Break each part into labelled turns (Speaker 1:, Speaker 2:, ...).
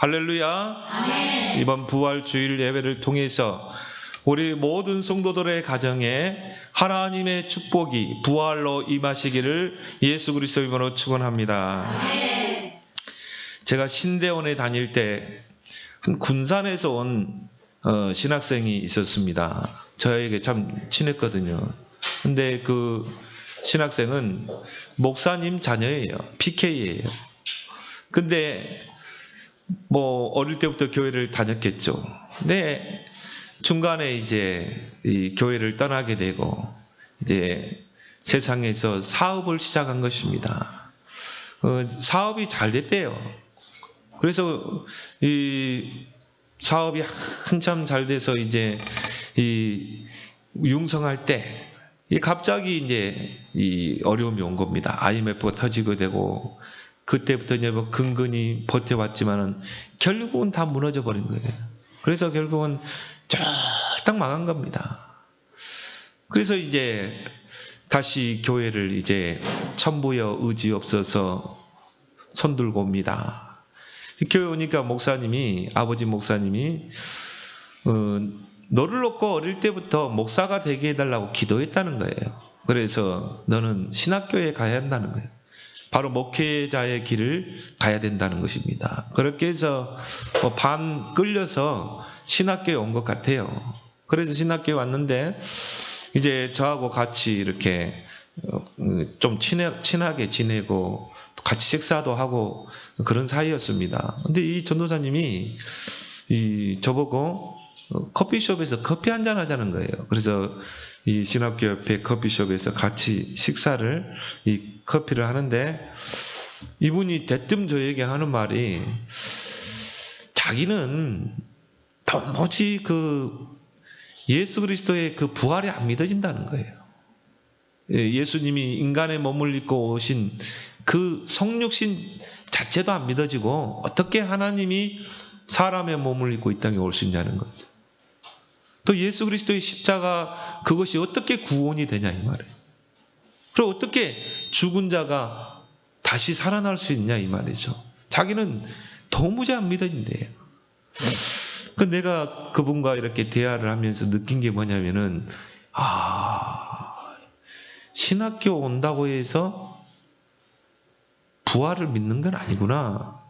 Speaker 1: 할렐루야.
Speaker 2: 아멘.
Speaker 1: 이번 부활주일 예배를 통해서 우리 모든 성도들의 가정에 하나님의 축복이 부활로 임하시기를 예수 그리스도 이름으로 축원합니다.
Speaker 2: 아멘.
Speaker 1: 제가 신대원에 다닐 때 한 군산에서 온 신학생이 있었습니다. 저에게 참 친했거든요. 근데 그 신학생은 목사님 자녀예요. PK예요. 근데 뭐 어릴 때부터 교회를 다녔겠죠. 근데 중간에 이제 이 교회를 떠나게 되고 이제 세상에서 사업을 시작한 것입니다. 사업이 잘 됐대요. 그래서 이 사업이 한참 잘 돼서 이제 이 융성할 때 갑자기 이제 이 어려움이 온 겁니다. IMF가 터지게 되고 그때부터 이제 뭐 근근히 버텨왔지만은 결국은 다 무너져 버린 거예요. 그래서 결국은 쫄딱 망한 겁니다. 그래서 이제 다시 교회를 이제 천부여 의지 없어서 손들고 옵니다. 교회 오니까 목사님이, 아버지 목사님이 너를 놓고 어릴 때부터 목사가 되게 해달라고 기도했다는 거예요. 그래서 너는 신학교에 가야 한다는 거예요. 바로 목회자의 길을 가야 된다는 것입니다. 그렇게 해서 반 끌려서 신학교에 온 것 같아요. 그래서 신학교에 왔는데 이제 저하고 같이 이렇게 좀 친하게 지내고 같이 식사도 하고 그런 사이였습니다. 근데 이 전도사님이 저보고 커피숍에서 커피 한잔 하자는 거예요. 그래서 이 신학교 옆에 커피숍에서 같이 식사를 이 커피를 하는데 이분이 대뜸 저에게 하는 말이 자기는 도무지 그 예수 그리스도의 그 부활이 안 믿어진다는 거예요. 예수님이 인간의 몸을 입고 오신 그 성육신 자체도 안 믿어지고 어떻게 하나님이 사람의 몸을 입고 이 땅에 올 수 있냐는 거죠. 또 예수 그리스도의 십자가 그것이 어떻게 구원이 되냐 이 말이에요. 그리고 어떻게 죽은 자가 다시 살아날 수 있냐 이 말이죠. 자기는 도무지 안 믿어진대요. 그 내가 그분과 이렇게 대화를 하면서 느낀 게 뭐냐면은 신학교 온다고 해서 부활을 믿는 건 아니구나.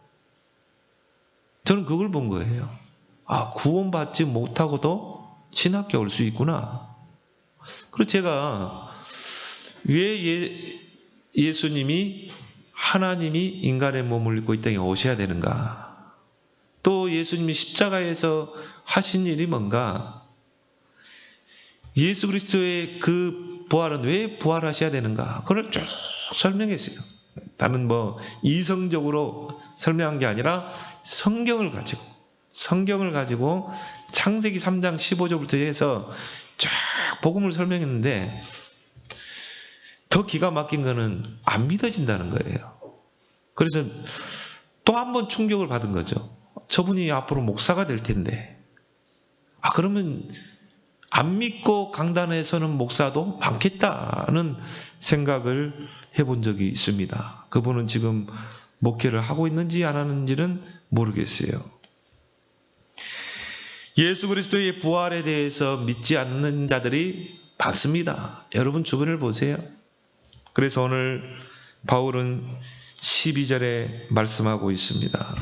Speaker 1: 저는 그걸 본 거예요. 구원받지 못하고도 신학교 올 수 있구나. 그리고 제가 왜 예수님이 하나님이 인간의 몸을 입고 이 땅에 오셔야 되는가? 또 예수님이 십자가에서 하신 일이 뭔가? 예수 그리스도의 그 부활은 왜 부활하셔야 되는가? 그걸 쭉 설명했어요. 나는 뭐 이성적으로 설명한 게 아니라 성경을 가지고 창세기 3장 15절부터 해서 쫙 복음을 설명했는데 더 기가 막힌 거는 안 믿어진다는 거예요. 그래서 또 한 번 충격을 받은 거죠. 저분이 앞으로 목사가 될 텐데 그러면 안 믿고 강단에 서는 목사도 많겠다는 생각을 해본 적이 있습니다. 그분은 지금 목회를 하고 있는지 안 하는지는 모르겠어요. 예수 그리스도의 부활에 대해서 믿지 않는 자들이 많습니다. 여러분 주변을 보세요. 그래서 오늘 바울은 12절에 말씀하고 있습니다.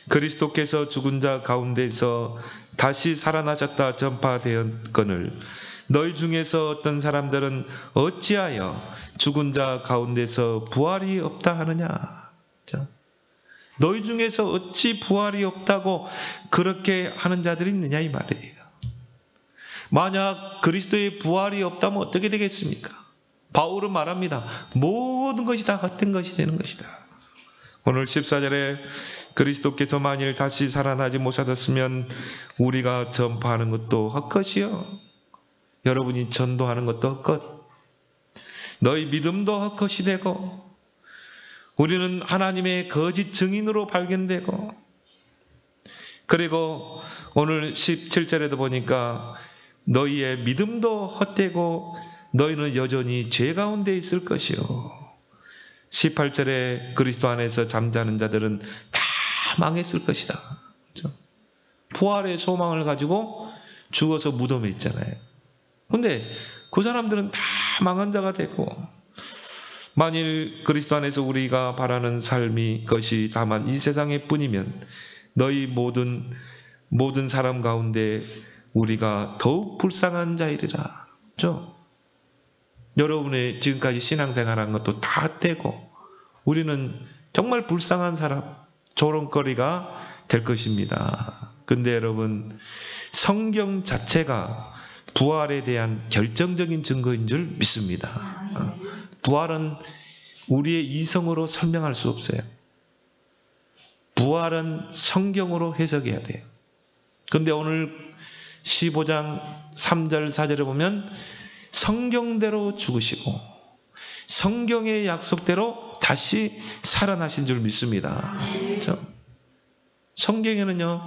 Speaker 1: 그리스도께서 죽은 자 가운데서 다시 살아나셨다 전파되었거늘 너희 중에서 어떤 사람들은 어찌하여 죽은 자 가운데서 부활이 없다 하느냐. 너희 중에서 어찌 부활이 없다고 그렇게 하는 자들이 있느냐 이 말이에요. 만약 그리스도의 부활이 없다면 어떻게 되겠습니까? 바울은 말합니다. 모든 것이 다 헛된 것이 되는 것이다. 오늘 14절에 그리스도께서 만일 다시 살아나지 못하셨으면 우리가 전파하는 것도 헛것이요. 여러분이 전도하는 것도 헛것. 너희 믿음도 헛것이 되고 우리는 하나님의 거짓 증인으로 발견되고 그리고 오늘 17절에도 보니까 너희의 믿음도 헛되고 너희는 여전히 죄 가운데 있을 것이요. 18절에 그리스도 안에서 잠자는 자들은 다 망했을 것이다. 그렇죠? 부활의 소망을 가지고 죽어서 무덤에 있잖아요. 근데 그 사람들은 다 망한 자가 되고, 만일 그리스도 안에서 우리가 바라는 삶이 것이 다만 이 세상에 뿐이면 너희 모든 사람 가운데 우리가 더욱 불쌍한 자이리라. 그렇죠? 여러분의 지금까지 신앙생활한 것도 다 떼고 우리는 정말 불쌍한 사람, 조롱거리가 될 것입니다. 근데 여러분, 성경 자체가 부활에 대한 결정적인 증거인 줄 믿습니다. 부활은 우리의 이성으로 설명할 수 없어요. 부활은 성경으로 해석해야 돼요. 근데 오늘 15장 3절 4절에 보면 성경대로 죽으시고 성경의 약속대로 다시 살아나신 줄 믿습니다. 그렇죠? 성경에는요,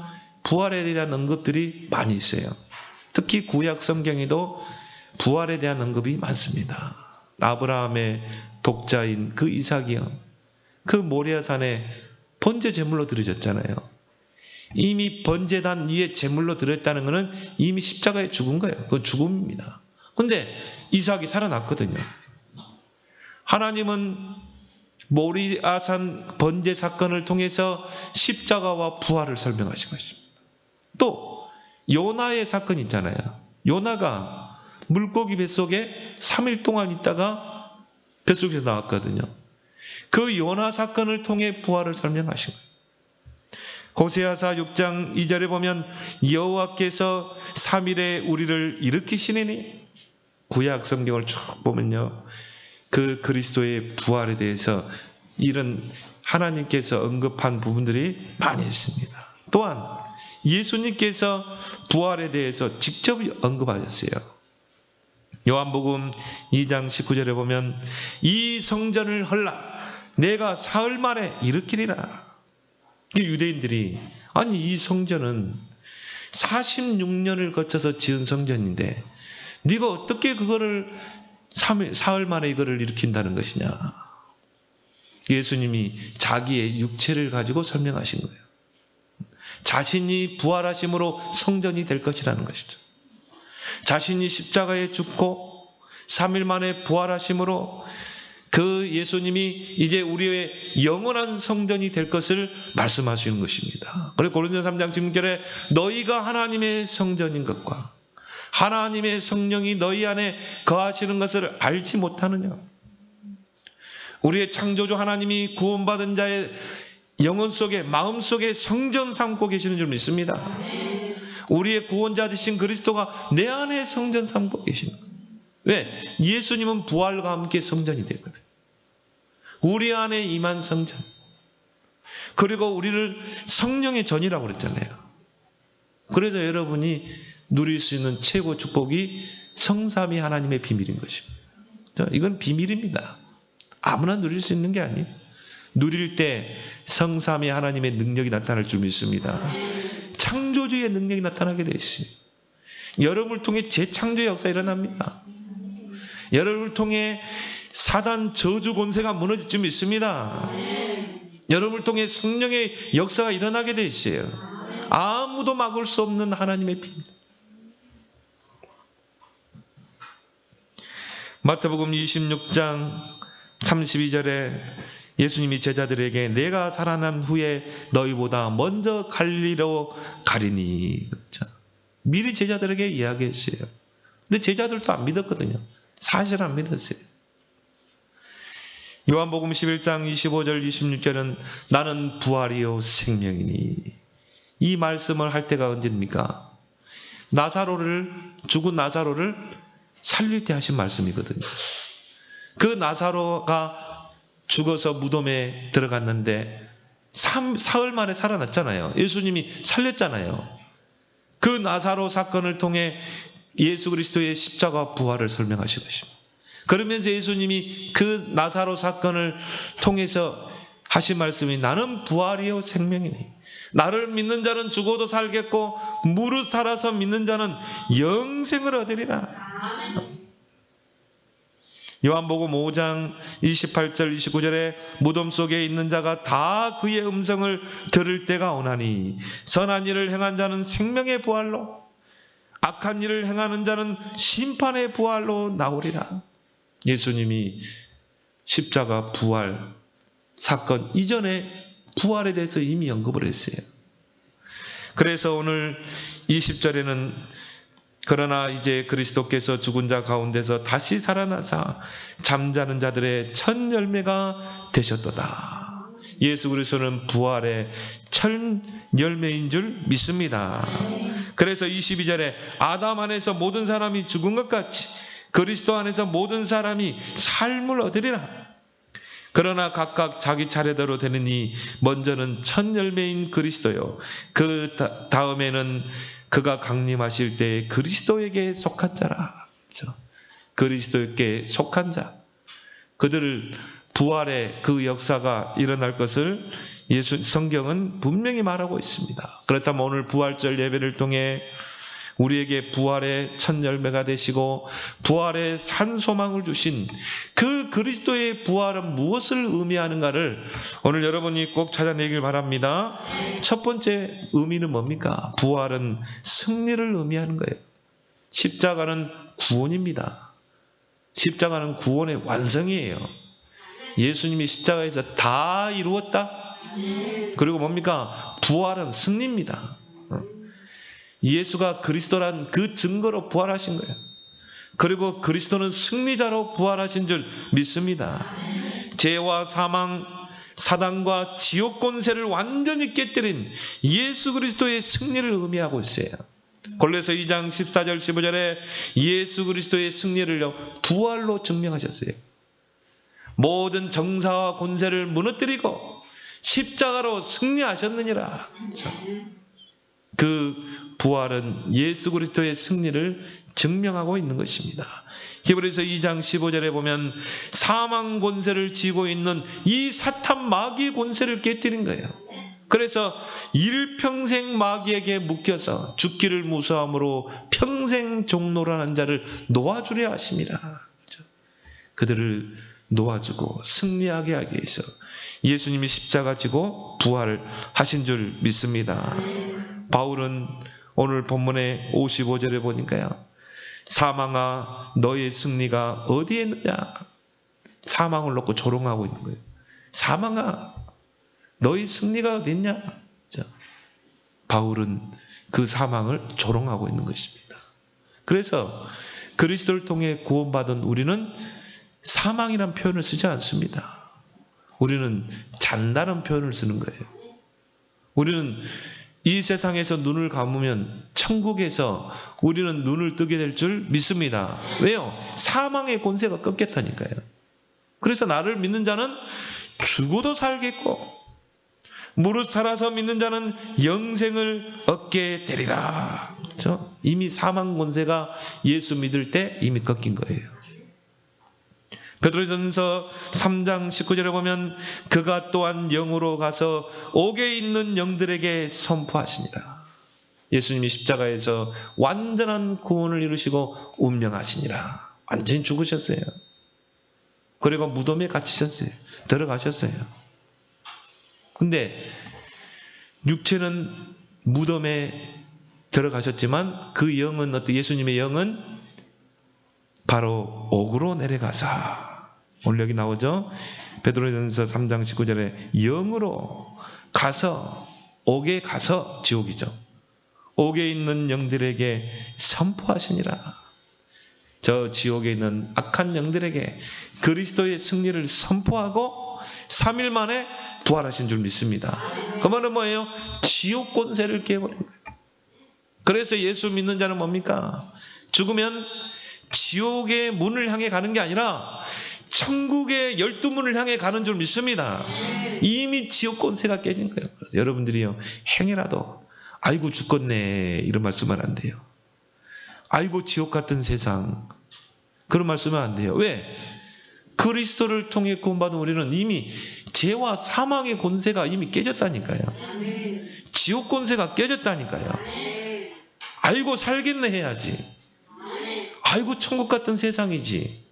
Speaker 1: 부활에 대한 언급들이 많이 있어요. 특히 구약 성경에도 부활에 대한 언급이 많습니다. 아브라함의 독자인 그 이삭이요, 그 모리아산에 번제 제물로 드려졌잖아요. 이미 번제단 위에 제물로 드렸다는 것은 이미 십자가에 죽은 거예요. 그건 죽음입니다. 근데 이삭이 살아났거든요. 하나님은 모리아산 번제 사건을 통해서 십자가와 부활을 설명하신 것입니다. 또 요나의 사건 있잖아요. 요나가 물고기 뱃속에 3일 동안 있다가 뱃속에서 나왔거든요. 그 요나 사건을 통해 부활을 설명하신 거예요. 호세아서 6장 2절에 보면 여호와께서 3일에 우리를 일으키시니니, 구약 성경을 쭉 보면요, 그 그리스도의 부활에 대해서 이런 하나님께서 언급한 부분들이 많이 있습니다. 또한 예수님께서 부활에 대해서 직접 언급하셨어요. 요한복음 2장 19절에 보면 이 성전을 헐라 내가 사흘 만에 일으키리라. 유대인들이, 아니 이 성전은 46년을 거쳐서 지은 성전인데 네가 어떻게 그거를 사흘 만에 이거를 일으킨다는 것이냐. 예수님이 자기의 육체를 가지고 설명하신 거예요. 자신이 부활하심으로 성전이 될 것이라는 것이죠. 자신이 십자가에 죽고 3일 만에 부활하심으로 그 예수님이 이제 우리의 영원한 성전이 될 것을 말씀하시는 것입니다. 그리고 고린도서 3장 16절에 너희가 하나님의 성전인 것과 하나님의 성령이 너희 안에 거하시는 것을 알지 못하느냐. 우리의 창조주 하나님이 구원받은 자의 영혼 속에, 마음 속에 성전 삼고 계시는 줄 믿습니다. 우리의 구원자 되신 그리스도가 내 안에 성전 삼고 계시는 거예요. 왜? 예수님은 부활과 함께 성전이 되거든. 우리 안에 임한 성전. 그리고 우리를 성령의 전이라고 그랬잖아요. 그래서 여러분이 누릴 수 있는 최고 축복이 성삼위 하나님의 비밀인 것입니다. 이건 비밀입니다. 아무나 누릴 수 있는 게 아니에요. 누릴 때 성삼위 하나님의 능력이 나타날 줄 믿습니다. 창조주의 능력이 나타나게 돼 있어요. 여러분을 통해 재창조의 역사가 일어납니다. 여러분을 통해 사단 저주 권세가 무너질 줄 믿습니다. 여러분을 통해 성령의 역사가 일어나게 돼 있어요. 아무도 막을 수 없는 하나님의 비밀. 마태복음 26장 32절에 예수님이 제자들에게 내가 살아난 후에 너희보다 먼저 갈리로 가리니. 그렇죠? 미리 제자들에게 이야기했어요. 근데 제자들도 안 믿었거든요. 사실 안 믿었어요. 요한복음 11장 25절 26절은 나는 부활이요 생명이니. 이 말씀을 할 때가 언제입니까? 죽은 나사로를 살릴 때 하신 말씀이거든요. 그 나사로가 죽어서 무덤에 들어갔는데 사흘 만에 살아났잖아요. 예수님이 살렸잖아요. 그 나사로 사건을 통해 예수 그리스도의 십자가 부활을 설명하신 것입니다. 그러면서 예수님이 그 나사로 사건을 통해서 하신 말씀이 나는 부활이요 생명이니. 나를 믿는 자는 죽어도 살겠고 무릇 살아서 믿는 자는 영생을 얻으리라. 요한복음 5장 28절 29절에 무덤 속에 있는 자가 다 그의 음성을 들을 때가 오나니 선한 일을 행한 자는 생명의 부활로 악한 일을 행하는 자는 심판의 부활로 나오리라. 예수님이 십자가 부활 사건 이전에 부활에 대해서 이미 언급을 했어요. 그래서 오늘 20절에는 그러나 이제 그리스도께서 죽은 자 가운데서 다시 살아나사 잠자는 자들의 첫 열매가 되셨도다. 예수 그리스도는 부활의 첫 열매인 줄 믿습니다. 그래서 22절에 아담 안에서 모든 사람이 죽은 것 같이 그리스도 안에서 모든 사람이 삶을 얻으리라. 그러나 각각 자기 차례대로 되느니 먼저는 첫 열매인 그리스도요. 그 다음에는 그가 강림하실 때 그리스도에게 속한 자라. 그렇죠? 그리스도에게 속한 자. 그들을 부활의 그 역사가 일어날 것을 성경은 분명히 말하고 있습니다. 그렇다면 오늘 부활절 예배를 통해 우리에게 부활의 첫 열매가 되시고 부활의 산 소망을 주신 그 그리스도의 부활은 무엇을 의미하는가를 오늘 여러분이 꼭 찾아내길 바랍니다. 첫 번째 의미는 뭡니까? 부활은 승리를 의미하는 거예요. 십자가는 구원입니다. 십자가는 구원의 완성이에요. 예수님이 십자가에서 다 이루었다. 그리고 뭡니까? 부활은 승리입니다. 예수가 그리스도란 그 증거로 부활하신 거예요. 그리고 그리스도는 승리자로 부활하신 줄 믿습니다. 죄와 사망, 사단과 지옥 권세를 완전히 깨뜨린 예수 그리스도의 승리를 의미하고 있어요. 골로새 2장 14절 15절에 예수 그리스도의 승리를요 부활로 증명하셨어요. 모든 정사와 권세를 무너뜨리고 십자가로 승리하셨느니라. 그 부활은 예수 그리스도의 승리를 증명하고 있는 것입니다. 히브리서 2장 15절에 보면 사망 권세를 쥐고 있는 이 사탄 마귀의 권세를 깨뜨린 거예요. 그래서 일평생 마귀에게 묶여서 죽기를 무서함으로 평생 종노릇하는 자를 놓아주려 하심이라. 그들을 놓아주고 승리하게 하기 위해서 예수님이 십자가 지고 부활을 하신 줄 믿습니다. 바울은 오늘 본문의 55절에 보니까요. 사망아 너의 승리가 어디에 있느냐. 사망을 놓고 조롱하고 있는 거예요. 사망아 너의 승리가 어디 있냐. 바울은 그 사망을 조롱하고 있는 것입니다. 그래서 그리스도를 통해 구원받은 우리는 사망이란 표현을 쓰지 않습니다. 우리는 잔다는 표현을 쓰는 거예요. 우리는 이 세상에서 눈을 감으면 천국에서 우리는 눈을 뜨게 될 줄 믿습니다. 왜요? 사망의 권세가 꺾였다니까요. 그래서 나를 믿는 자는 죽어도 살겠고 무릇 살아서 믿는 자는 영생을 얻게 되리라. 그렇죠? 이미 사망 권세가 예수 믿을 때 이미 꺾인 거예요. 베드로전서 3장 19절에 보면 그가 또한 영으로 가서 옥에 있는 영들에게 선포하시니라. 예수님이 십자가에서 완전한 구원을 이루시고 운명하시니라. 완전히 죽으셨어요. 그리고 무덤에 갇히셨어요. 들어가셨어요. 근데 육체는 무덤에 들어가셨지만 그 영은 어떤 예수님의 영은 바로 옥으로 내려가사 오늘 여기 나오죠. 베드로전서 3장 19절에 영으로 가서 옥에 가서 지옥이죠. 옥에 있는 영들에게 선포하시니라. 저 지옥에 있는 악한 영들에게 그리스도의 승리를 선포하고 3일 만에 부활하신 줄 믿습니다. 그 말은 뭐예요? 지옥 권세를 깨버린 거예요. 그래서 예수 믿는 자는 뭡니까? 죽으면 지옥의 문을 향해 가는 게 아니라 천국의 12문을 향해 가는 줄 믿습니다. 이미 지옥 권세가 깨진 거예요. 그래서 여러분들이요 행여라도 아이고 죽겠네 이런 말씀은 안 돼요. 아이고 지옥 같은 세상 그런 말씀은 안 돼요. 왜? 그리스도를 통해 구원받은 우리는 이미 죄와 사망의 권세가 이미 깨졌다니까요. 지옥 권세가 깨졌다니까요. 아이고 살겠네 해야지. 아이고 천국 같은 세상이지.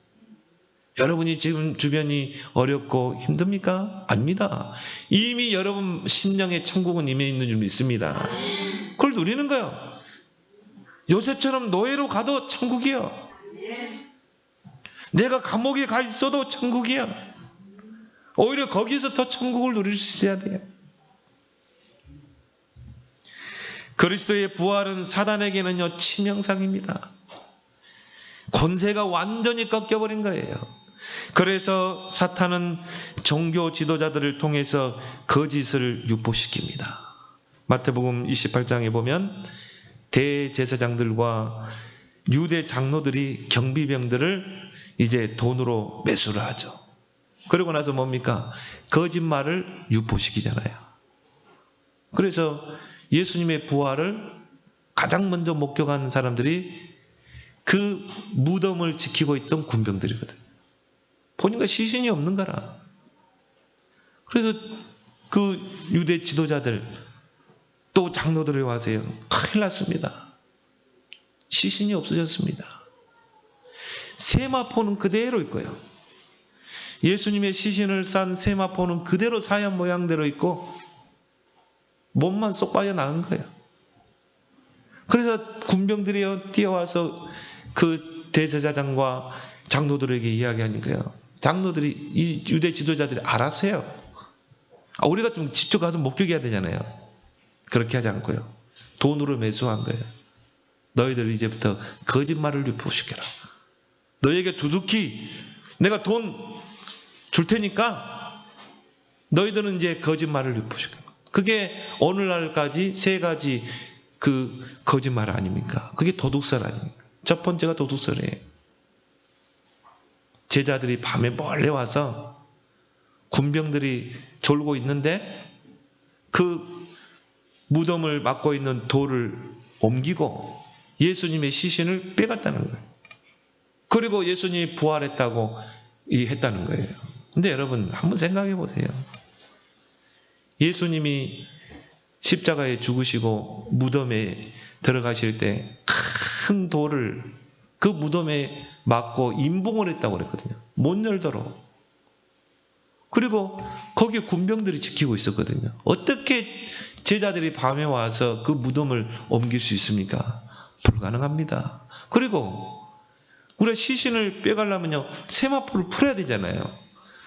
Speaker 1: 여러분이 지금 주변이 어렵고 힘듭니까? 아닙니다. 이미 여러분 심령의 천국은 임해 있는 줄 믿습니다. 그걸 누리는 거예요. 요셉처럼 노예로 가도 천국이요. 내가 감옥에 가 있어도 천국이요. 오히려 거기에서 더 천국을 누릴 수 있어야 돼요. 그리스도의 부활은 사단에게는요, 치명상입니다. 권세가 완전히 꺾여버린 거예요. 그래서 사탄은 종교 지도자들을 통해서 거짓을 유포시킵니다. 마태복음 28장에 보면 대제사장들과 유대 장로들이 경비병들을 이제 돈으로 매수를 하죠. 그러고 나서 뭡니까? 거짓말을 유포시키잖아요. 그래서 예수님의 부활을 가장 먼저 목격한 사람들이 그 무덤을 지키고 있던 군병들이거든요. 보니까 시신이 없는 거라. 그래서 그 유대 지도자들 또 장로들이 와서요. 큰일 났습니다. 시신이 없어졌습니다. 세마포는 그대로 있고요. 예수님의 시신을 싼 세마포는 그대로 사연 모양대로 있고 몸만 쏙 빠져나간 거예요. 그래서 군병들이 뛰어와서 그 대제사장과 장로들에게 이야기하니까요. 장로들이, 이 유대 지도자들이 알았어요. 우리가 좀 직접 가서 목격해야 되잖아요. 그렇게 하지 않고요. 돈으로 매수한 거예요. 너희들 이제부터 거짓말을 유포시켜라. 너희에게 두둑히 내가 돈 줄 테니까 너희들은 이제 거짓말을 유포시켜. 그게 오늘날까지 3가지 그 거짓말 아닙니까? 그게 도둑살 아닙니까? 첫 번째가 도둑살이에요. 제자들이 밤에 몰래 와서 군병들이 졸고 있는데 그 무덤을 막고 있는 돌을 옮기고 예수님의 시신을 빼갔다는 거예요. 그리고 예수님이 부활했다고 했다는 거예요. 근데 여러분 한번 생각해 보세요. 예수님이 십자가에 죽으시고 무덤에 들어가실 때 큰 돌을 그 무덤에 막고 임봉을 했다고 그랬거든요. 못 열도록. 그리고 거기에 군병들이 지키고 있었거든요. 어떻게 제자들이 밤에 와서 그 무덤을 옮길 수 있습니까? 불가능합니다. 그리고 우리가 시신을 빼가려면요, 세마포를 풀어야 되잖아요.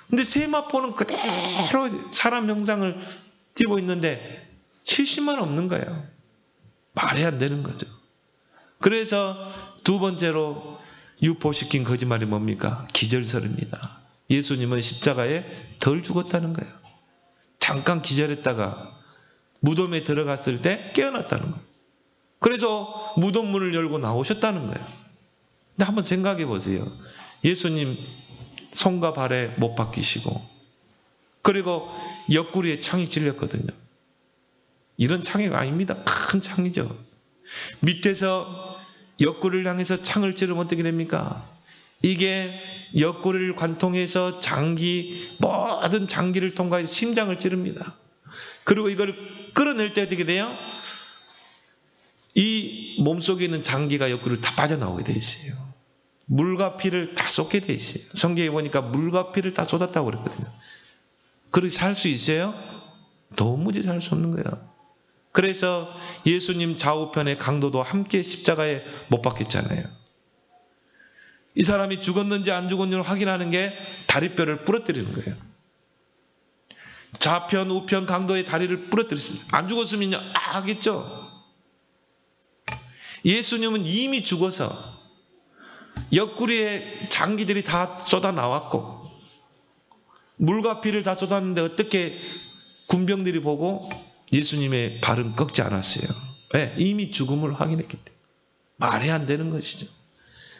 Speaker 1: 근데 세마포는 그대로 사람 형상을 띄고 있는데 시신만 없는 거예요. 말이 안 되는 거죠. 그래서 두 번째로 유포시킨 거짓말이 뭡니까? 기절설입니다. 예수님은 십자가에 덜 죽었다는 거예요. 잠깐 기절했다가 무덤에 들어갔을 때 깨어났다는 거예요. 그래서 무덤 문을 열고 나오셨다는 거예요. 근데 한번 생각해 보세요. 예수님 손과 발에 못 박히시고 그리고 옆구리에 창이 찔렸거든요. 이런 창이 아닙니다. 큰 창이죠. 밑에서 옆구리를 향해서 창을 찌르면 어떻게 됩니까? 이게 옆구리를 관통해서 모든 장기를 통과해서 심장을 찌릅니다. 그리고 이걸 끌어낼 때 어떻게 돼요? 이 몸속에 있는 장기가 옆구리를 다 빠져나오게 돼 있어요. 물과 피를 다 쏟게 돼 있어요. 성경에 보니까 물과 피를 다 쏟았다고 그랬거든요. 그렇게 살 수 있어요? 도무지 살 수 없는 거예요. 그래서 예수님 좌우편의 강도도 함께 십자가에 못 박혔잖아요. 이 사람이 죽었는지 안 죽었는지를 확인하는 게 다리뼈를 부러뜨리는 거예요. 좌편, 우편 강도의 다리를 부러뜨렸습니다. 안 죽었으면요, 하겠죠. 예수님은 이미 죽어서 옆구리에 장기들이 다 쏟아 나왔고 물과 피를 다 쏟았는데 어떻게 군병들이 보고 예수님의 발은 꺾지 않았어요. 왜? 이미 죽음을 확인했기 때문에. 말이 안 되는 것이죠.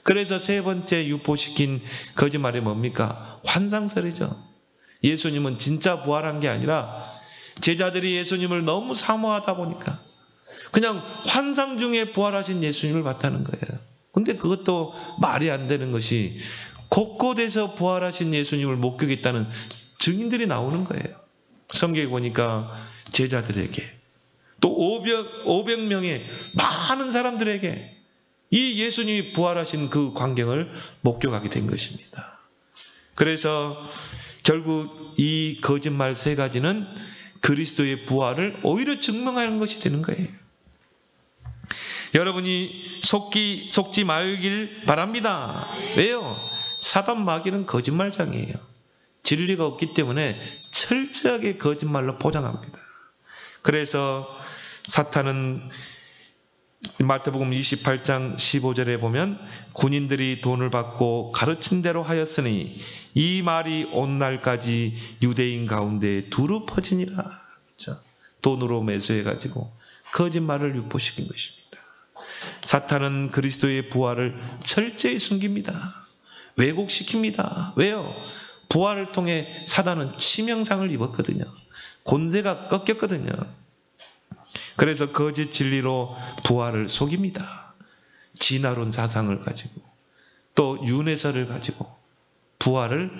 Speaker 1: 그래서 세 번째 유포시킨 거짓말이 뭡니까? 환상설이죠. 예수님은 진짜 부활한 게 아니라 제자들이 예수님을 너무 사모하다 보니까 그냥 환상 중에 부활하신 예수님을 봤다는 거예요. 근데 그것도 말이 안 되는 것이 곳곳에서 부활하신 예수님을 목격했다는 증인들이 나오는 거예요. 성경에 보니까 제자들에게 또 500명의 많은 사람들에게 이 예수님이 부활하신 그 광경을 목격하게 된 것입니다. 그래서 결국 이 거짓말 세 가지는 그리스도의 부활을 오히려 증명하는 것이 되는 거예요. 여러분이 속지 말길 바랍니다. 왜요? 사단 마귀는 거짓말장이에요. 진리가 없기 때문에 철저하게 거짓말로 포장합니다. 그래서 사탄은 마태복음 28장 15절에 보면 군인들이 돈을 받고 가르친 대로 하였으니 이 말이 온 날까지 유대인 가운데 두루 퍼지니라. 그렇죠? 돈으로 매수해가지고 거짓말을 유포시킨 것입니다. 사탄은 그리스도의 부활을 철저히 숨깁니다. 왜곡시킵니다. 왜요? 부활을 통해 사단은 치명상을 입었거든요. 권세가 꺾였거든요. 그래서 거짓 진리로 부활을 속입니다. 진화론 사상을 가지고 또 윤회설을 가지고 부활을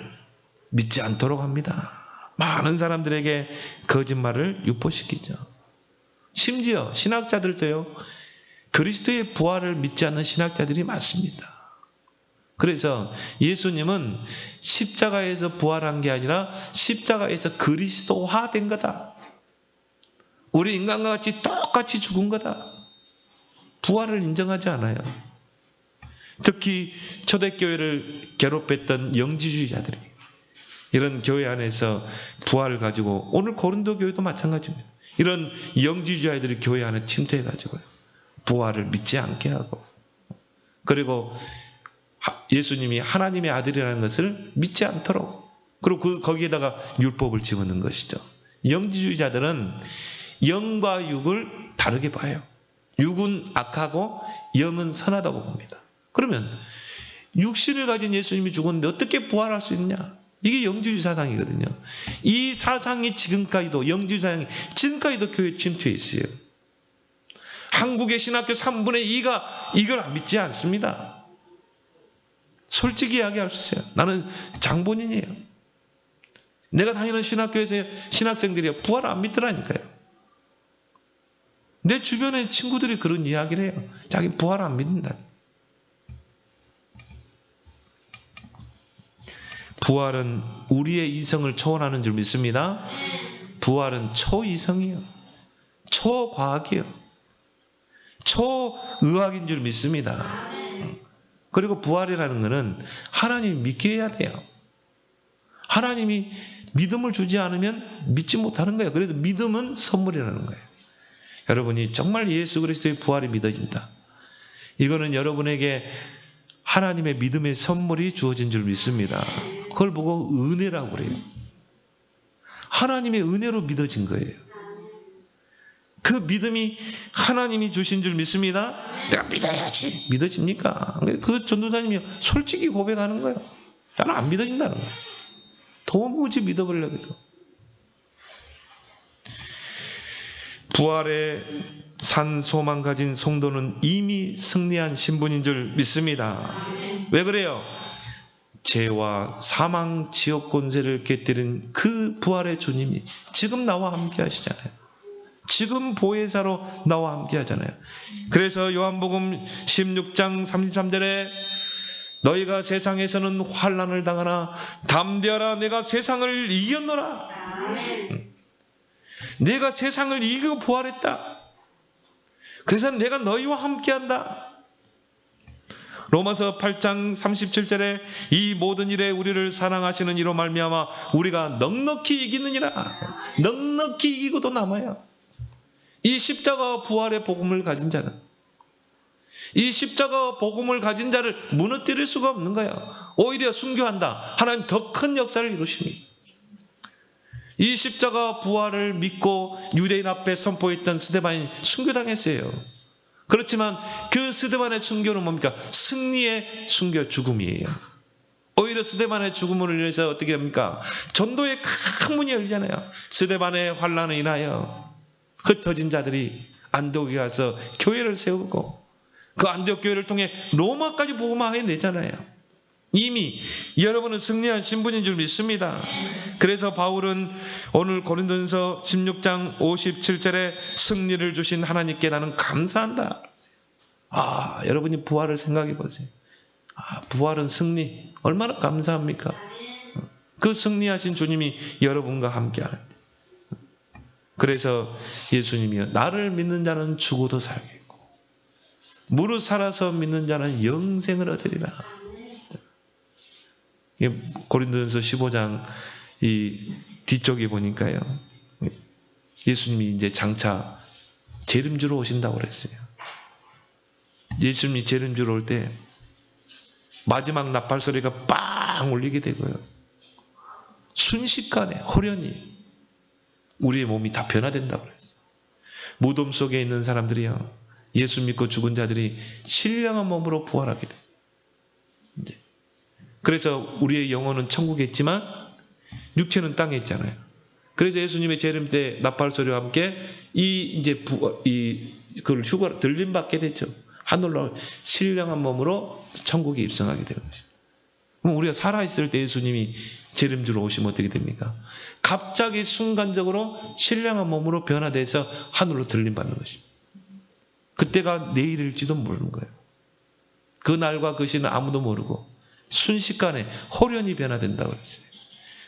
Speaker 1: 믿지 않도록 합니다. 많은 사람들에게 거짓말을 유포시키죠. 심지어 신학자들도요, 그리스도의 부활을 믿지 않는 신학자들이 많습니다. 그래서 예수님은 십자가에서 부활한 게 아니라 십자가에서 그리스도화된 거다. 우리 인간과 같이 똑같이 죽은 거다. 부활을 인정하지 않아요. 특히 초대교회를 괴롭혔던 영지주의자들이 이런 교회 안에서 부활을 가지고, 오늘 고린도 교회도 마찬가지입니다. 이런 영지주의자들이 교회 안에 침투해가지고요, 부활을 믿지 않게 하고, 그리고 예수님이 하나님의 아들이라는 것을 믿지 않도록, 그리고 거기에다가 율법을 집어넣은 것이죠. 영지주의자들은 영과 육을 다르게 봐요. 육은 악하고 영은 선하다고 봅니다. 그러면 육신을 가진 예수님이 죽었는데 어떻게 부활할 수 있냐? 이게 영지주의 사상이거든요. 이 사상이 지금까지도, 영지주의 사상이 지금까지도 교회에 침투해 있어요. 한국의 신학교 3분의 2가 이걸 안 믿지 않습니다. 솔직히 이야기할 수 있어요. 나는 장본인이에요. 내가 다니는 신학교에서 신학생들이 부활을 안 믿더라니까요. 내 주변의 친구들이 그런 이야기를 해요. 자기 부활을 안 믿는다. 부활은 우리의 이성을 초월하는 줄 믿습니다. 부활은 초이성이에요. 초과학이에요. 초의학인 줄 믿습니다. 그리고 부활이라는 것은 하나님이 믿게 해야 돼요. 하나님이 믿음을 주지 않으면 믿지 못하는 거예요. 그래서 믿음은 선물이라는 거예요. 여러분이 정말 예수 그리스도의 부활이 믿어진다. 이거는 여러분에게 하나님의 믿음의 선물이 주어진 줄 믿습니다. 그걸 보고 은혜라고 그래요. 하나님의 은혜로 믿어진 거예요. 그 믿음이 하나님이 주신 줄 믿습니다. 내가 믿어야지. 믿어집니까? 그 전도사님이 솔직히 고백하는 거예요. 나는 안 믿어진다는 거예요. 도무지 믿어보려고 해도. 부활의 산 소망 가진 성도는 이미 승리한 신분인 줄 믿습니다. 왜 그래요? 죄와 사망, 지옥 권세를 깨뜨린 그 부활의 주님이 지금 나와 함께 하시잖아요. 지금 보혜사로 나와 함께 하잖아요. 그래서 요한복음 16장 33절에 너희가 세상에서는 환난을 당하나 담대하라, 내가 세상을 이겼노라. 내가 세상을 이기고 부활했다. 그래서 내가 너희와 함께한다. 로마서 8장 37절에 이 모든 일에 우리를 사랑하시는 이로 말미암아 우리가 넉넉히 이기느니라. 넉넉히 이기고도 남아요. 이 십자가 부활의 복음을 가진 자는, 이 십자가 복음을 가진 자를 무너뜨릴 수가 없는 거예요. 오히려 순교한다. 하나님 더 큰 역사를 이루십니다. 이 십자가 부활을 믿고 유대인 앞에 선포했던 스데반이 순교당했어요. 그렇지만 그 스데반의 순교는 뭡니까? 승리의 순교, 죽음이에요. 오히려 스데반의 죽음을 위해서 어떻게 합니까? 전도의 큰 문이 열리잖아요. 스데반의 환난을 인하여 흩어진 자들이 안디옥에 가서 교회를 세우고 그 안디옥 교회를 통해 로마까지 복음화해 내잖아요. 이미 여러분은 승리한 신분인 줄 믿습니다. 그래서 바울은 오늘 고린도전서 16장 57절에 승리를 주신 하나님께 나는 감사한다. 여러분이 부활을 생각해 보세요. 부활은 승리. 얼마나 감사합니까? 그 승리하신 주님이 여러분과 함께 하는데. 그래서 예수님이요, 나를 믿는 자는 죽어도 살겠고 무릇 살아서 믿는 자는 영생을 얻으리라. 고린도전서 15장 이 뒤쪽에 보니까요, 예수님이 이제 장차 재림주로 오신다고 그랬어요. 예수님이 재림주로 올 때 마지막 나팔 소리가 빵 울리게 되고요, 순식간에 호련히 우리의 몸이 다 변화된다고 그랬어요. 무덤 속에 있는 사람들이요, 예수 믿고 죽은 자들이 신령한 몸으로 부활하게 돼요. 그래서 우리의 영혼은 천국에 있지만 육체는 땅에 있잖아요. 그래서 예수님의 재림 때 나팔 소리와 함께 그걸 휴가 들림 받게 되죠. 하늘로 신령한 몸으로 천국에 입성하게 되는 것입니다. 그럼 우리가 살아있을 때 예수님이 재림주로 오시면 어떻게 됩니까? 갑자기 순간적으로 신령한 몸으로 변화돼서 하늘로 들림 받는 것입니다. 그때가 내일일지도 모르는 거예요. 그 날과 그 시는 아무도 모르고 순식간에 호련히 변화된다고 했어요.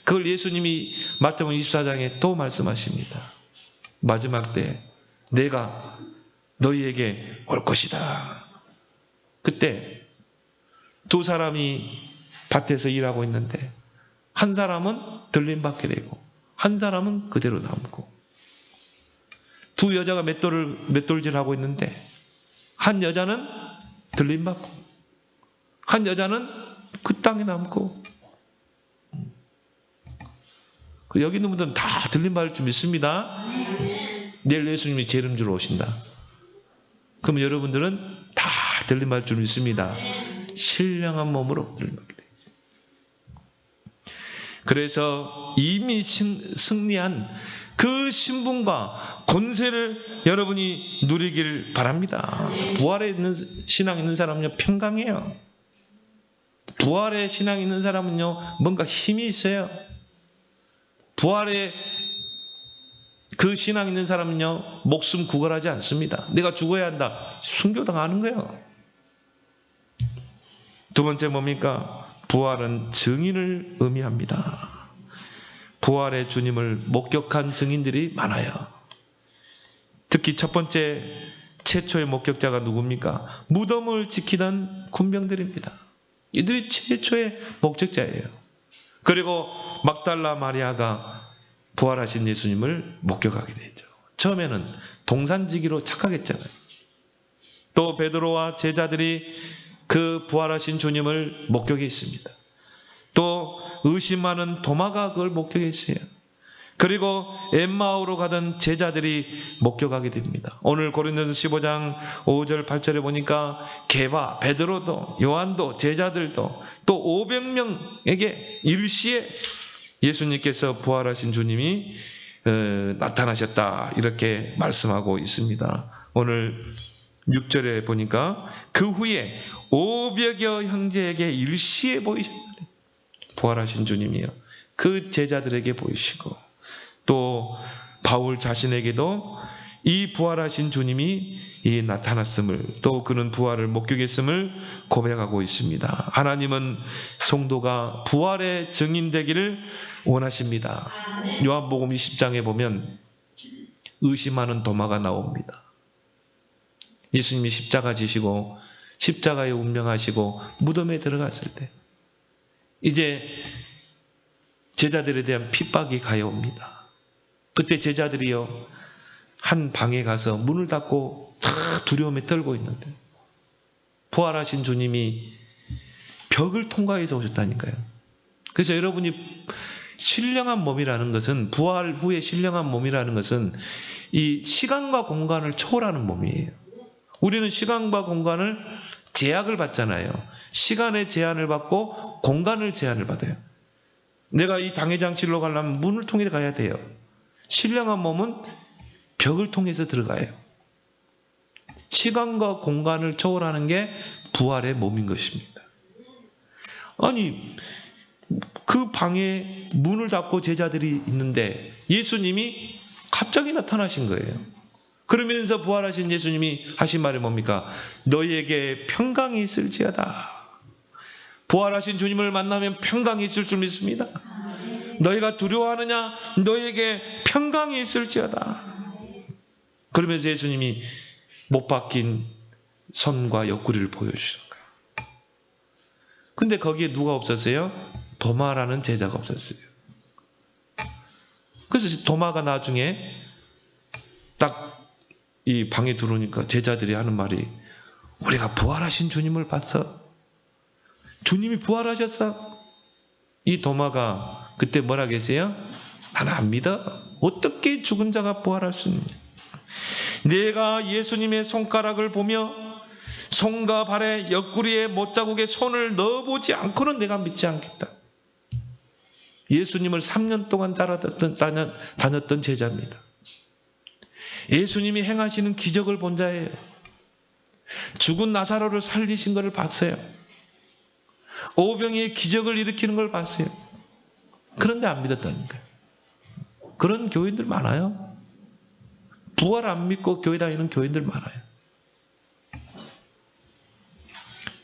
Speaker 1: 그걸 예수님이 마태복음 24장에 또 말씀하십니다. 마지막 때 내가 너희에게 올 것이다. 그때 두 사람이 밭에서 일하고 있는데 한 사람은 들림받게 되고 한 사람은 그대로 남고, 두 여자가 맷돌질하고 있는데 한 여자는 들림받고 한 여자는 그 땅에 남고. 여기 있는 분들은 다 들림받을 줄 믿습니다. 내일 예수님이 재림주로 오신다. 그럼 여러분들은 다 들림받을 줄 믿습니다. 신령한 몸으로 들림받게 되죠. 그래서 이미 승리한 그 신분과 권세를 여러분이 누리길 바랍니다. 부활에 있는 신앙 있는 사람은요, 평강해요. 부활에 신앙 있는 사람은요, 뭔가 힘이 있어요. 부활에 그 신앙 있는 사람은요, 목숨 구걸하지 않습니다. 내가 죽어야 한다, 순교당하는 거예요. 두 번째 뭡니까? 부활은 증인을 의미합니다. 부활의 주님을 목격한 증인들이 많아요. 특히 첫 번째 최초의 목격자가 누굽니까? 무덤을 지키던 군병들입니다. 이들이 최초의 목격자예요. 그리고 막달라 마리아가 부활하신 예수님을 목격하게 되죠. 처음에는 동산지기로 착각했잖아요. 또 베드로와 제자들이 그 부활하신 주님을 목격했습니다. 또 의심하는 도마가 그걸 목격했어요. 그리고 엠마오로 가던 제자들이 목격하게 됩니다. 오늘 고린도전서 15장 5절 8절에 보니까 게바, 베드로도, 요한도, 제자들도 또 500명에게 일시에 예수님께서 부활하신 주님이 나타나셨다, 이렇게 말씀하고 있습니다. 오늘 6절에 보니까 그 후에 500여 형제에게 일시에 보이셨다. 부활하신 주님이요, 그 제자들에게 보이시고 또 바울 자신에게도 이 부활하신 주님이 나타났음을, 또 그는 부활을 목격했음을 고백하고 있습니다. 하나님은 성도가 부활의 증인되기를 원하십니다. 요한복음 20장에 보면 의심하는 도마가 나옵니다. 예수님이 십자가 지시고 십자가에 운명하시고 무덤에 들어갔을 때 이제 제자들에 대한 핍박이 가해옵니다. 그때 제자들이요, 한 방에 가서 문을 닫고 다 두려움에 떨고 있는데 부활하신 주님이 벽을 통과해서 오셨다니까요. 그래서 여러분이 신령한 몸이라는 것은, 부활 후에 신령한 몸이라는 것은 이 시간과 공간을 초월하는 몸이에요. 우리는 시간과 공간을 제약을 받잖아요. 시간의 제한을 받고 공간을 제한을 받아요. 내가 이 당회장실로 가려면 문을 통해 가야 돼요. 신령한 몸은 벽을 통해서 들어가요. 시간과 공간을 초월하는 게 부활의 몸인 것입니다. 아니, 그 방에 문을 닫고 제자들이 있는데 예수님이 갑자기 나타나신 거예요. 그러면서 부활하신 예수님이 하신 말이 뭡니까? 너희에게 평강이 있을지어다. 부활하신 주님을 만나면 평강이 있을 줄 믿습니다. 너희가 두려워하느냐? 너희에게 평강이 있을지어다. 그러면서 예수님이 못 박힌 손과 옆구리를 보여주시는 거예요. 근데 거기에 누가 없었어요? 도마라는 제자가 없었어요. 그래서 도마가 나중에 딱 이 방에 들어오니까 제자들이 하는 말이, 우리가 부활하신 주님을 봤어. 주님이 부활하셨어. 이 도마가 그때 뭐라 계세요? 나는 안 믿어. 어떻게 죽은 자가 부활할 수 있느냐. 내가 예수님의 손가락을 보며 손과 발에 옆구리에 못자국에 손을 넣어보지 않고는 내가 믿지 않겠다. 예수님을 3년 동안 다녔던 제자입니다. 예수님이 행하시는 기적을 본 자예요. 죽은 나사로를 살리신 것을 봤어요. 오병이의 기적을 일으키는 걸 봤어요. 그런데 안 믿었다는 거예요. 그런 교인들 많아요. 부활 안 믿고 교회 다니는 교인들 많아요.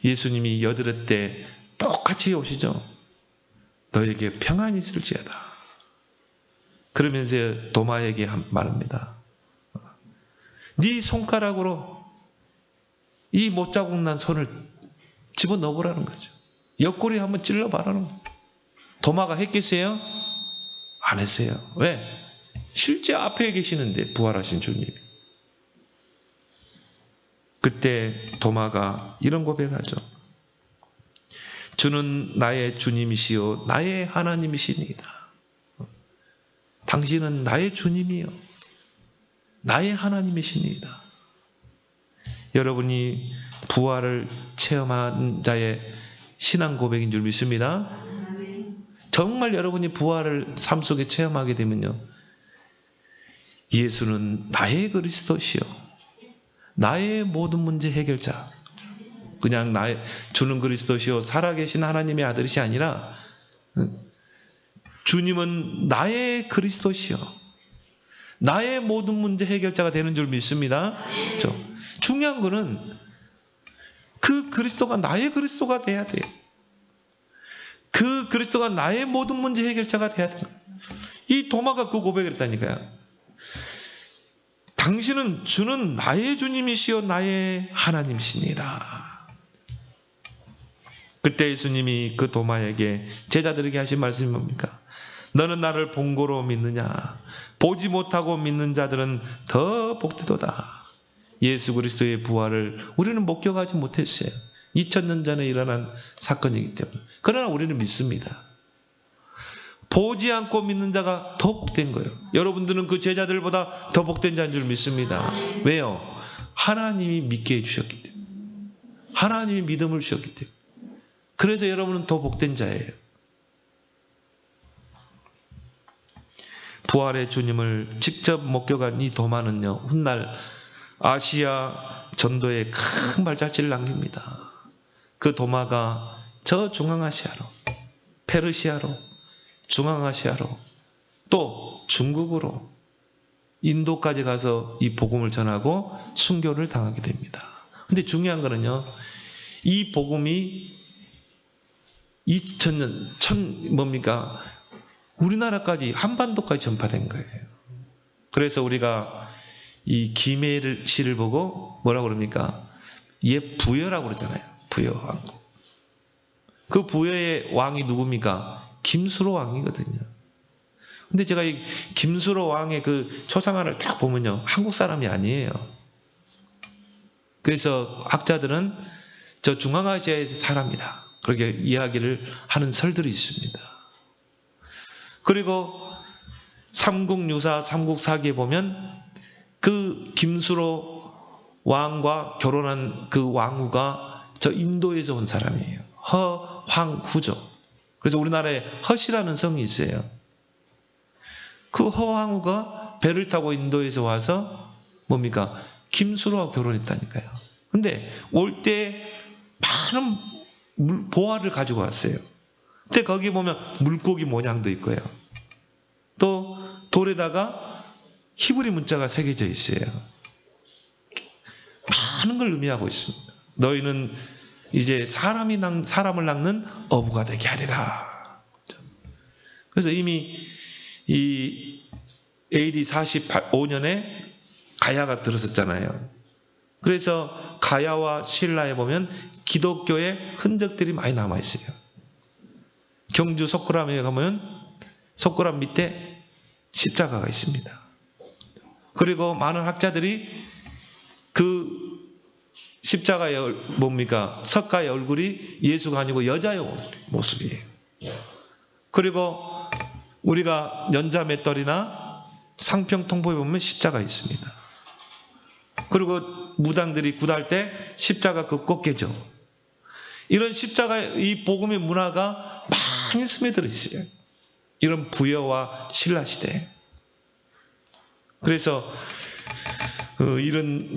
Speaker 1: 예수님이 여드렛 때 똑같이 오시죠. 너에게 평안이 있을지어다. 그러면서 도마에게 말합니다. 네 손가락으로 이 못자국 난 손을 집어넣어보라는 거죠. 옆구리 한번 찔러봐라는 거예요. 도마가 했겠어요? 안 했어요. 왜? 실제 앞에 계시는데 부활하신 주님이. 그때 도마가 이런 고백하죠. 주는 나의 주님이시요 나의 하나님이시니이다. 당신은 나의 주님이요 나의 하나님이시니이다. 여러분이 부활을 체험한 자의 신앙 고백인 줄 믿습니다. 정말 여러분이 부활을 삶 속에 체험하게 되면요, 예수는 나의 그리스도시요 나의 모든 문제 해결자. 그냥 나의 주는 그리스도시요 살아계신 하나님의 아들이시 아니라 주님은 나의 그리스도시요 나의 모든 문제 해결자가 되는 줄 믿습니다. 그렇죠? 중요한 거는 그 그리스도가 나의 그리스도가 돼야 돼요. 그 그리스도가 나의 모든 문제 해결자가 돼야 돼요. 이 도마가 그 고백을 했다니까요. 당신은 주는 나의 주님이시요 나의 하나님이시니라. 그때 예수님이 그 도마에게, 제자들에게 하신 말씀이 뭡니까? 너는 나를 본 거로 믿느냐? 보지 못하고 믿는 자들은 더 복되도다. 예수 그리스도의 부활을 우리는 목격하지 못했어요. 2000년 전에 일어난 사건이기 때문에. 그러나 우리는 믿습니다. 보지 않고 믿는 자가 더 복된 거예요. 여러분들은 그 제자들보다 더 복된 자인 줄 믿습니다. 왜요? 하나님이 믿게 해주셨기 때문에. 하나님이 믿음을 주셨기 때문에. 그래서 여러분은 더 복된 자예요. 부활의 주님을 직접 목격한 이 도마는요, 훗날 아시아 전도에 큰 발자취를 남깁니다. 그 도마가 저 중앙아시아로, 페르시아로, 중앙아시아로, 또 중국으로, 인도까지 가서 이 복음을 전하고 순교를 당하게 됩니다. 근데 중요한 거는요, 이 복음이 2000년, 뭡니까? 우리나라까지, 한반도까지 전파된 거예요. 그래서 우리가 이 김해를 시를 보고 뭐라고 그럽니까? 옛 부여라고 그러잖아요. 부여 왕국. 그 부여의 왕이 누굽니까? 김수로 왕이거든요. 근데 제가 이 김수로 왕의 그 초상화를 딱 보면요, 한국 사람이 아니에요. 그래서 학자들은 저 중앙아시아의 사람이다, 그렇게 이야기를 하는 설들이 있습니다. 그리고 삼국유사, 삼국사기에 보면 그 김수로 왕과 결혼한 그 왕후가 저 인도에서 온 사람이에요. 허황후죠. 그래서 우리나라에 허씨라는 성이 있어요. 그 허황후가 배를 타고 인도에서 와서 뭡니까? 김수로와 결혼했다니까요. 근데 올 때 많은 보화를 가지고 왔어요. 근데 거기 보면 물고기 모양도 있고요. 또 돌에다가 히브리 문자가 새겨져 있어요. 많은 걸 의미하고 있습니다. 너희는 이제 사람을 낚는 어부가 되게 하리라. 그래서 이미 이 AD 45년에 가야가 들었었잖아요. 그래서 가야와 신라에 보면 기독교의 흔적들이 많이 남아 있어요. 경주 석굴암에 가면 석굴암 밑에 십자가가 있습니다. 그리고 많은 학자들이 그 십자가의 뭡니까? 석가의 얼굴이 예수가 아니고 여자의 모습이에요. 그리고 우리가 연자맷돌이나 상평통포에 보면 십자가 있습니다. 그리고 무당들이 굿할 때 십자가 그 꺾개죠. 이런 십자가, 이 복음의 문화가 많이 스며들어 있어요. 이런 부여와 신라 시대에. 그래서 이런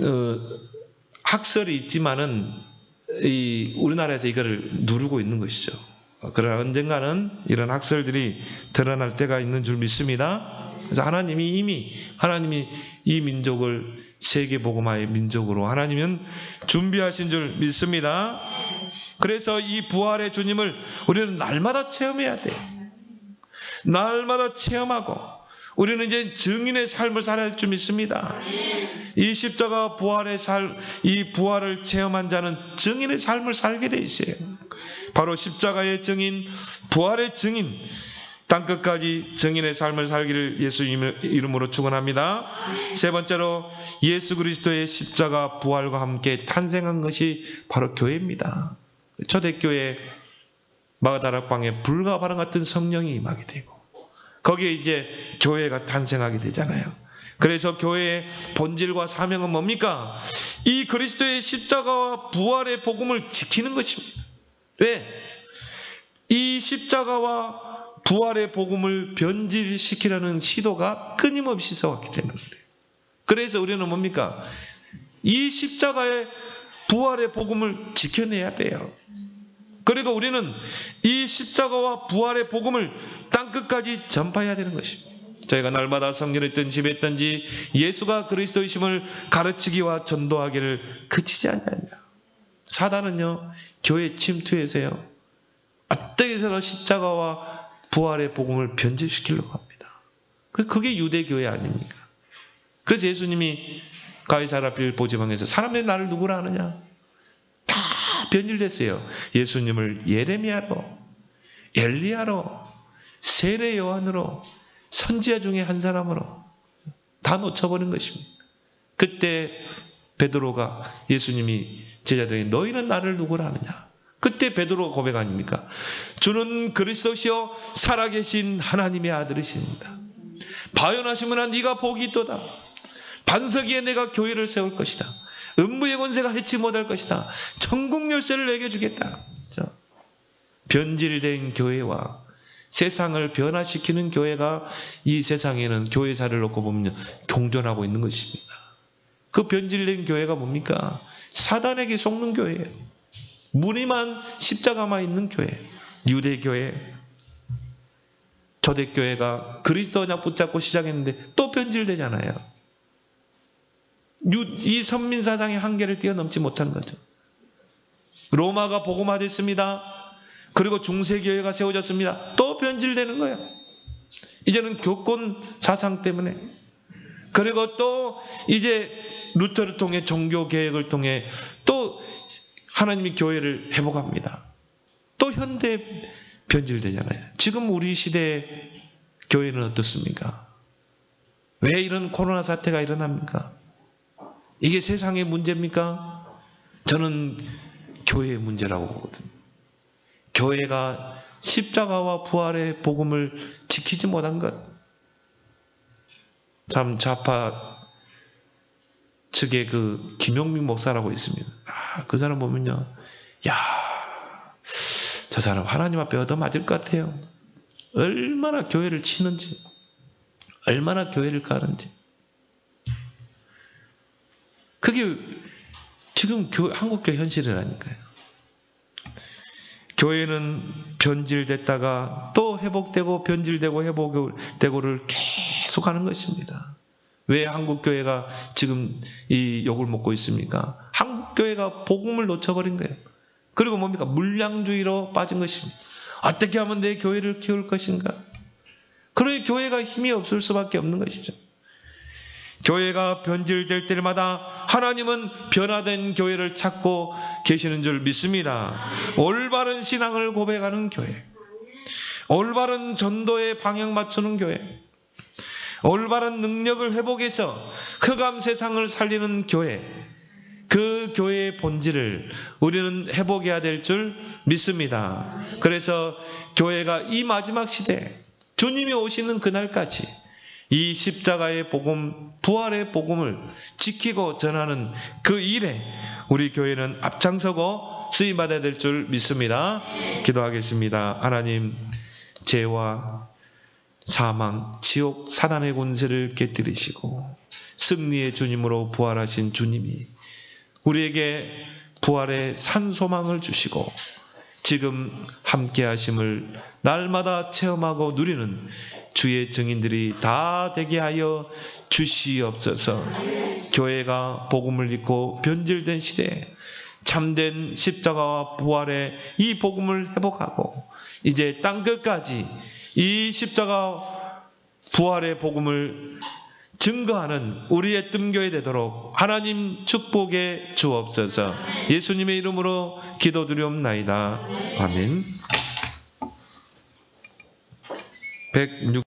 Speaker 1: 학설이 있지만은 이 우리나라에서 이거를 누르고 있는 것이죠. 그러나 언젠가는 이런 학설들이 드러날 때가 있는 줄 믿습니다. 그래서 하나님이 이 민족을 세계복음화의 민족으로 하나님은 준비하신 줄 믿습니다. 그래서 이 부활의 주님을 우리는 날마다 체험해야 돼요. 날마다 체험하고 우리는 이제 증인의 삶을 살아야 할 줄 믿습니다. 이 십자가 이 부활을 체험한 자는 증인의 삶을 살게 돼 있어요. 바로 십자가의 증인, 부활의 증인, 땅끝까지 증인의 삶을 살기를 예수 이름으로 축원합니다. 세 번째로 예수 그리스도의 십자가 부활과 함께 탄생한 것이 바로 교회입니다. 초대교회 마가다락방에 불과 바람 같은 성령이 임하게 되고 거기에 이제 교회가 탄생하게 되잖아요. 그래서 교회의 본질과 사명은 뭡니까? 이 그리스도의 십자가와 부활의 복음을 지키는 것입니다. 왜? 이 십자가와 부활의 복음을 변질시키려는 시도가 끊임없이 있어왔기 때문에 그래요. 그래서 우리는 뭡니까? 이 십자가의 부활의 복음을 지켜내야 돼요. 그리고 우리는 이 십자가와 부활의 복음을 땅끝까지 전파해야 되는 것입니다. 저희가 날마다 성전에 있든 집에 있든지 예수가 그리스도이심을 가르치기와 전도하기를 그치지 않느냐. 사단은요, 교회 침투해서요, 어떻게 해서든 십자가와 부활의 복음을 변질시키려고 합니다. 그게 유대교회 아닙니까? 그래서 예수님이 가이사랴 빌보 지방에서 사람들이 나를 누구라 하느냐? 다 변질됐어요. 예수님을 예레미야로, 엘리야로, 세례 요한으로, 선지자 중에 한 사람으로 다 놓쳐버린 것입니다. 그때 베드로가 예수님이 제자들에게 너희는 나를 누구라 하느냐? 그때 베드로가 고백 아닙니까? 주는 그리스도시요 살아계신 하나님의 아들이십니다. 바요나시므나 네가 복이 있도다. 반석 위에 내가 교회를 세울 것이다. 음부의 권세가 해치 못할 것이다. 천국 열쇠를 내게 주겠다. 변질된 교회와 세상을 변화시키는 교회가 이 세상에는 교회사를 놓고 보면 공존하고 있는 것입니다. 그 변질된 교회가 뭡니까? 사단에게 속는 교회예요. 무늬만 십자가만 있는 교회, 유대교회, 초대교회가 그리스도 언약 붙잡고 시작했는데 또 변질되잖아요. 이 선민사상의 한계를 뛰어넘지 못한 거죠. 로마가 복음화됐습니다. 그리고 중세교회가 세워졌습니다. 또 변질되는 거예요. 이제는 교권 사상 때문에. 그리고 또 이제 루터를 통해 종교개혁을 통해 또 하나님이 교회를 회복합니다. 또 현대 변질되잖아요. 지금 우리 시대의 교회는 어떻습니까? 왜 이런 코로나 사태가 일어납니까? 이게 세상의 문제입니까? 저는 교회의 문제라고 보거든요. 교회가 십자가와 부활의 복음을 지키지 못한 것. 참 좌파 측에 그 김용민 목사라고 있습니다. 그 사람 보면요, 저 사람 하나님 앞에 얻어맞을 것 같아요. 얼마나 교회를 치는지, 얼마나 교회를 가는지. 그게 지금 한국교회 현실이라니까요. 교회는 변질됐다가 또 회복되고 변질되고 회복되고를 계속하는 것입니다. 왜 한국교회가 지금 이 욕을 먹고 있습니까? 한국교회가 복음을 놓쳐버린 거예요. 그리고 뭡니까? 물량주의로 빠진 것입니다. 어떻게 하면 내 교회를 키울 것인가? 그러니 교회가 힘이 없을 수밖에 없는 것이죠. 교회가 변질될 때마다 하나님은 변화된 교회를 찾고 계시는 줄 믿습니다. 올바른 신앙을 고백하는 교회, 올바른 전도에 방향 맞추는 교회, 올바른 능력을 회복해서 흑암 세상을 살리는 교회, 그 교회의 본질을 우리는 회복해야 될 줄 믿습니다. 그래서 교회가 이 마지막 시대에 주님이 오시는 그날까지 이 십자가의 복음, 부활의 복음을 지키고 전하는 그 일에 우리 교회는 앞장서고 쓰임받아야 될 줄 믿습니다. 기도하겠습니다. 하나님, 죄와 사망, 지옥, 사단의 권세를 깨뜨리시고 승리의 주님으로 부활하신 주님이 우리에게 부활의 산소망을 주시고 지금 함께 하심을 날마다 체험하고 누리는 주의 증인들이 다 되게 하여 주시옵소서. 교회가 복음을 잊고 변질된 시대에 참된 십자가와 부활의 이 복음을 회복하고 이제 땅끝까지 이 십자가 부활의 복음을 증거하는 우리의 뜸교회 되도록 하나님 축복해 주옵소서. 예수님의 이름으로 기도드리옵나이다. 아멘. 106